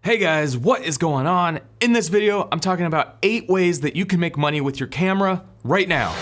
Hey guys, what is going on? In this video, I'm talking about 8 ways that you can make money with your camera right now.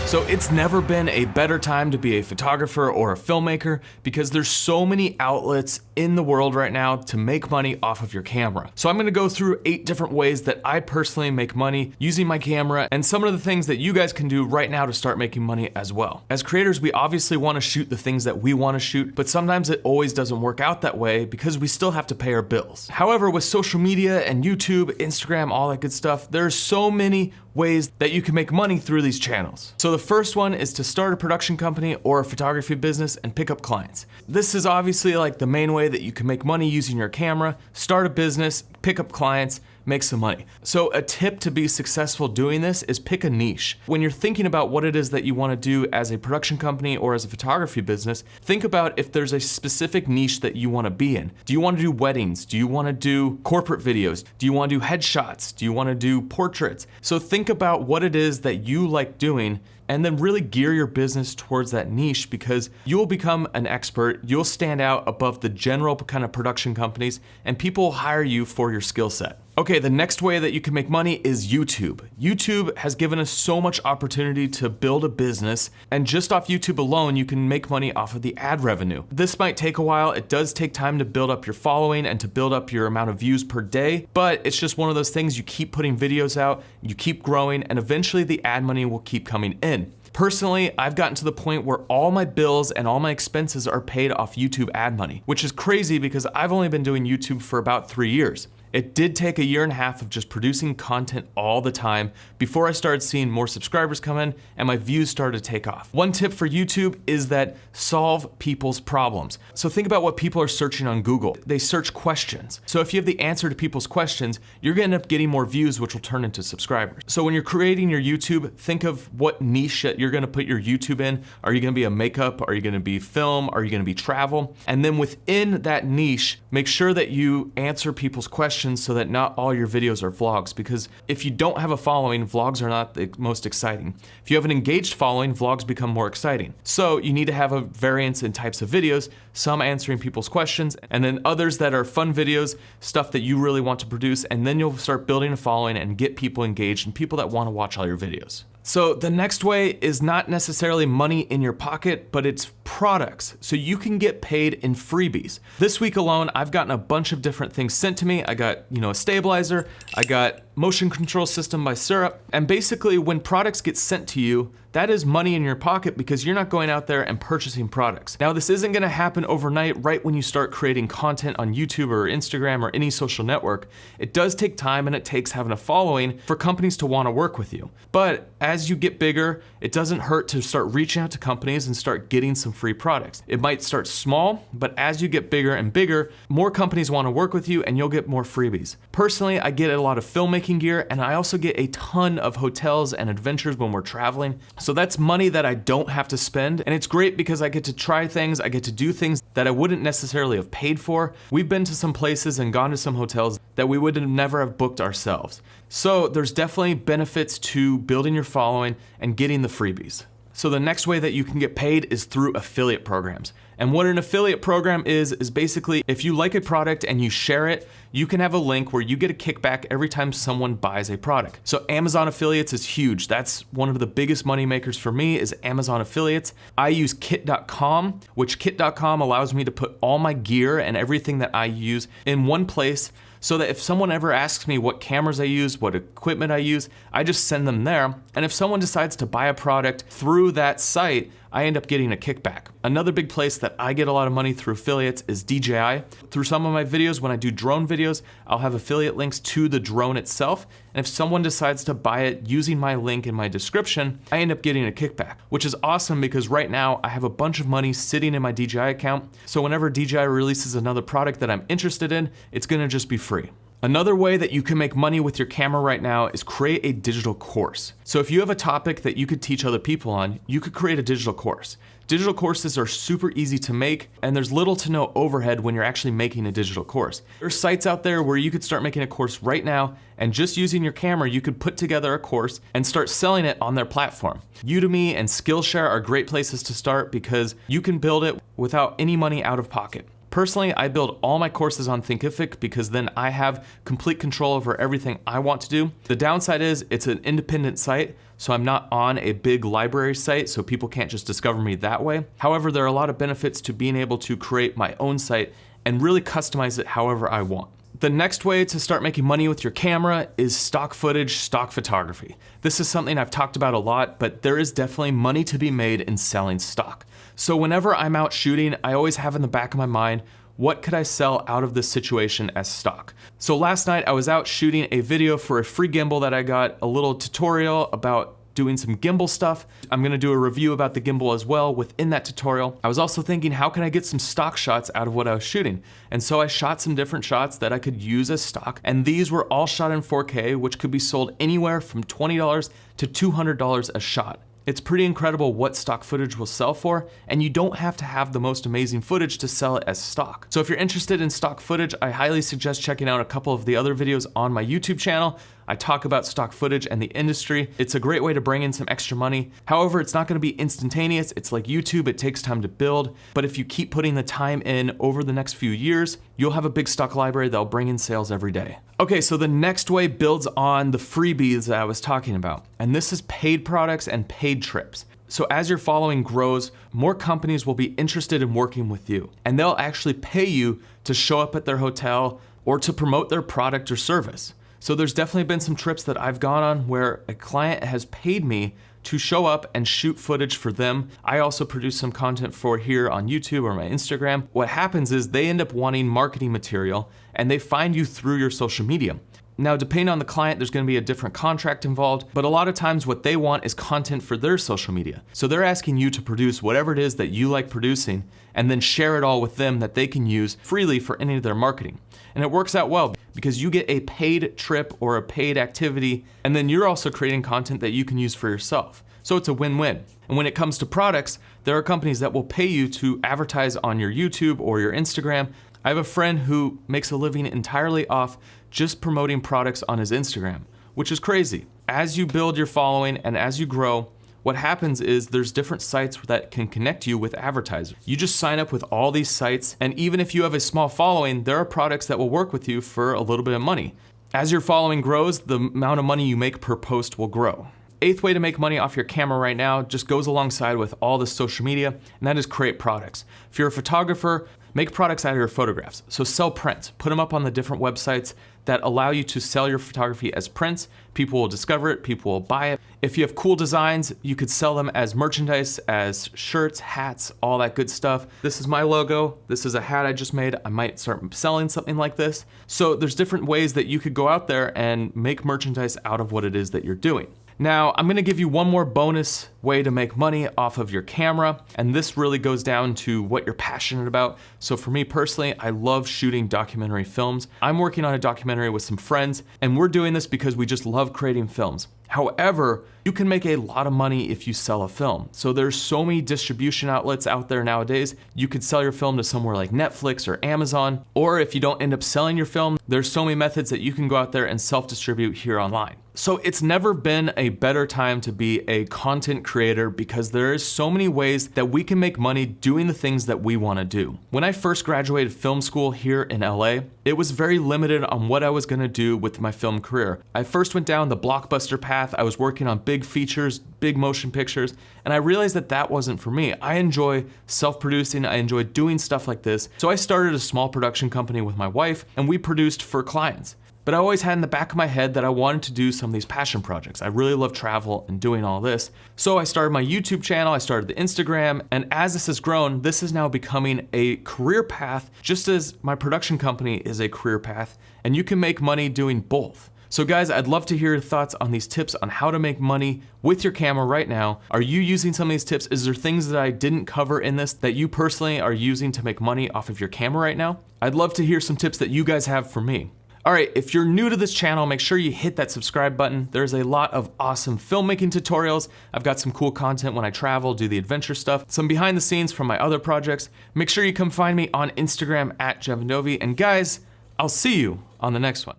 So it's never been a better time to be a photographer or a filmmaker because there's so many outlets in the world right now to make money off of your camera. So I'm gonna go through 8 different ways that I personally make money using my camera and some of the things that you guys can do right now to start making money as well. As creators, we obviously wanna shoot the things that we wanna shoot, but sometimes it always doesn't work out that way because we still have to pay our bills. However, with social media and YouTube, Instagram, all that good stuff, there's so many ways that you can make money through these channels. So the first one is to start a production company or a photography business and pick up clients. This is obviously like the main way that you can make money using your camera, start a business, pick up clients, make some money. So a tip to be successful doing this is pick a niche. When you're thinking about what it is that you want to do as a production company or as a photography business, think about if there's a specific niche that you want to be in. Do you want to do weddings? Do you want to do corporate videos? Do you want to do headshots? Do you want to do portraits? So think about what it is that you like doing and then really gear your business towards that niche because you'll become an expert, you'll stand out above the general kind of production companies, and people will hire you for your skill set. Okay, the next way that you can make money is YouTube. YouTube has given us so much opportunity to build a business, and just off YouTube alone, you can make money off of the ad revenue. This might take a while. It does take time to build up your following and to build up your amount of views per day, but it's just one of those things. You keep putting videos out, you keep growing, and eventually the ad money will keep coming in. Personally, I've gotten to the point where all my bills and all my expenses are paid off YouTube ad money, which is crazy because I've only been doing YouTube for about 3 years. It did take 1.5 years of just producing content all the time before I started seeing more subscribers come in and my views started to take off. One tip for YouTube is that solve people's problems. So think about what people are searching on Google. They search questions. So if you have the answer to people's questions, you're gonna end up getting more views, which will turn into subscribers. So when you're creating your YouTube, think of what niche that you're gonna put your YouTube in. Are you gonna be a makeup? Are you gonna be film? Are you gonna be travel? And then within that niche, make sure that you answer people's questions so that not all your videos are vlogs, because if you don't have a following, vlogs are not the most exciting. If you have an engaged following, vlogs become more exciting. So you need to have a variance in types of videos, some answering people's questions, and then others that are fun videos, stuff that you really want to produce, and then you'll start building a following and get people engaged and people that want to watch all your videos. So the next way is not necessarily money in your pocket, but it's products. So you can get paid in freebies. This week alone, I've gotten a bunch of different things sent to me. I got, a stabilizer, I got motion control system by Syrup. And basically when products get sent to you, that is money in your pocket because you're not going out there and purchasing products. Now, this isn't gonna happen overnight right when you start creating content on YouTube or Instagram or any social network. It does take time and it takes having a following for companies to wanna work with you. But as you get bigger, it doesn't hurt to start reaching out to companies and start getting some free products. It might start small, but as you get bigger and bigger, more companies wanna work with you and you'll get more freebies. Personally, I get a lot of filmmaking gear and I also get a ton of hotels and adventures when we're traveling. So that's money that I don't have to spend, and it's great because I get to try things, I get to do things that I wouldn't necessarily have paid for. We've been to some places and gone to some hotels that we would have never have booked ourselves. So there's definitely benefits to building your following and getting the freebies. So the next way that you can get paid is through affiliate programs. And what an affiliate program is basically if you like a product and you share it, you can have a link where you get a kickback every time someone buys a product. So Amazon affiliates is huge. That's one of the biggest money makers for me is Amazon affiliates. I use kit.com, which kit.com allows me to put all my gear and everything that I use in one place so that if someone ever asks me what cameras I use, what equipment I use, I just send them there. And if someone decides to buy a product through that site, I end up getting a kickback. Another big place that I get a lot of money through affiliates is DJI. Through some of my videos, when I do drone videos, I'll have affiliate links to the drone itself. And if someone decides to buy it using my link in my description, I end up getting a kickback, which is awesome because right now I have a bunch of money sitting in my DJI account. So whenever DJI releases another product that I'm interested in, it's gonna just be free. Another way that you can make money with your camera right now is create a digital course. So if you have a topic that you could teach other people on, you could create a digital course. Digital courses are super easy to make, and there's little to no overhead when you're actually making a digital course. There's sites out there where you could start making a course right now, and just using your camera, you could put together a course and start selling it on their platform. Udemy and Skillshare are great places to start because you can build it without any money out of pocket. Personally, I build all my courses on Thinkific because then I have complete control over everything I want to do. The downside is it's an independent site, so I'm not on a big library site, so people can't just discover me that way. However, there are a lot of benefits to being able to create my own site and really customize it however I want. The next way to start making money with your camera is stock footage, stock photography. This is something I've talked about a lot, but there is definitely money to be made in selling stock. So whenever I'm out shooting, I always have in the back of my mind, what could I sell out of this situation as stock? So last night I was out shooting a video for a free gimbal that I got, a little tutorial about doing some gimbal stuff. I'm gonna do a review about the gimbal as well within that tutorial. I was also thinking, how can I get some stock shots out of what I was shooting? And so I shot some different shots that I could use as stock, and these were all shot in 4K, which could be sold anywhere from $20 to $200 a shot. It's pretty incredible what stock footage will sell for, and you don't have to have the most amazing footage to sell it as stock. So if you're interested in stock footage, I highly suggest checking out a couple of the other videos on my YouTube channel. I talk about stock footage and the industry. It's a great way to bring in some extra money. However, it's not gonna be instantaneous. It's like YouTube, it takes time to build. But if you keep putting the time in over the next few years, you'll have a big stock library that'll bring in sales every day. Okay, so the next way builds on the freebies that I was talking about. And this is paid products and paid trips. So as your following grows, more companies will be interested in working with you. And they'll actually pay you to show up at their hotel or to promote their product or service. So there's definitely been some trips that I've gone on where a client has paid me to show up and shoot footage for them. I also produce some content for here on YouTube or my Instagram. What happens is they end up wanting marketing material and they find you through your social media. Now, depending on the client, there's gonna be a different contract involved, but a lot of times what they want is content for their social media. So they're asking you to produce whatever it is that you like producing and then share it all with them that they can use freely for any of their marketing. And it works out well because you get a paid trip or a paid activity, and then you're also creating content that you can use for yourself. So it's a win-win. And when it comes to products, there are companies that will pay you to advertise on your YouTube or your Instagram. I have a friend who makes a living entirely off just promoting products on his Instagram, which is crazy. As you build your following and as you grow, what happens is there's different sites that can connect you with advertisers. You just sign up with all these sites, and even if you have a small following, there are products that will work with you for a little bit of money. As your following grows, the amount of money you make per post will grow. Eighth way to make money off your camera right now just goes alongside with all this social media, and that is create products. If you're a photographer, make products out of your photographs. So sell prints, put them up on the different websites that allow you to sell your photography as prints. People will discover it, people will buy it. If you have cool designs, you could sell them as merchandise, as shirts, hats, all that good stuff. This is my logo. This is a hat I just made. I might start selling something like this. So there's different ways that you could go out there and make merchandise out of what it is that you're doing. Now, I'm gonna give you one more bonus way to make money off of your camera, and this really goes down to what you're passionate about. So for me personally, I love shooting documentary films. I'm working on a documentary with some friends, and we're doing this because we just love creating films. However, you can make a lot of money if you sell a film. So there's so many distribution outlets out there nowadays. You could sell your film to somewhere like Netflix or Amazon, or if you don't end up selling your film, there's so many methods that you can go out there and self-distribute here online. So it's never been a better time to be a content creator because there is so many ways that we can make money doing the things that we want to do. When I first graduated film school here in LA, it was very limited on what I was going to do with my film career. I first went down the blockbuster path. I was working on big features, big motion pictures, and I realized that that wasn't for me. I enjoy self-producing, I enjoy doing stuff like this. So I started a small production company with my wife, and we produced for clients. But I always had in the back of my head that I wanted to do some of these passion projects. I really love travel and doing all this. So I started my YouTube channel, I started the Instagram, and as this has grown, this is now becoming a career path, just as my production company is a career path, and you can make money doing both. So guys, I'd love to hear your thoughts on these tips on how to make money with your camera right now. Are you using some of these tips? Is there things that I didn't cover in this that you personally are using to make money off of your camera right now? I'd love to hear some tips that you guys have for me. All right, if you're new to this channel, make sure you hit that subscribe button. There's a lot of awesome filmmaking tutorials. I've got some cool content when I travel, do the adventure stuff, some behind the scenes from my other projects. Make sure you come find me on Instagram at Jeven Dovey. And guys, I'll see you on the next one.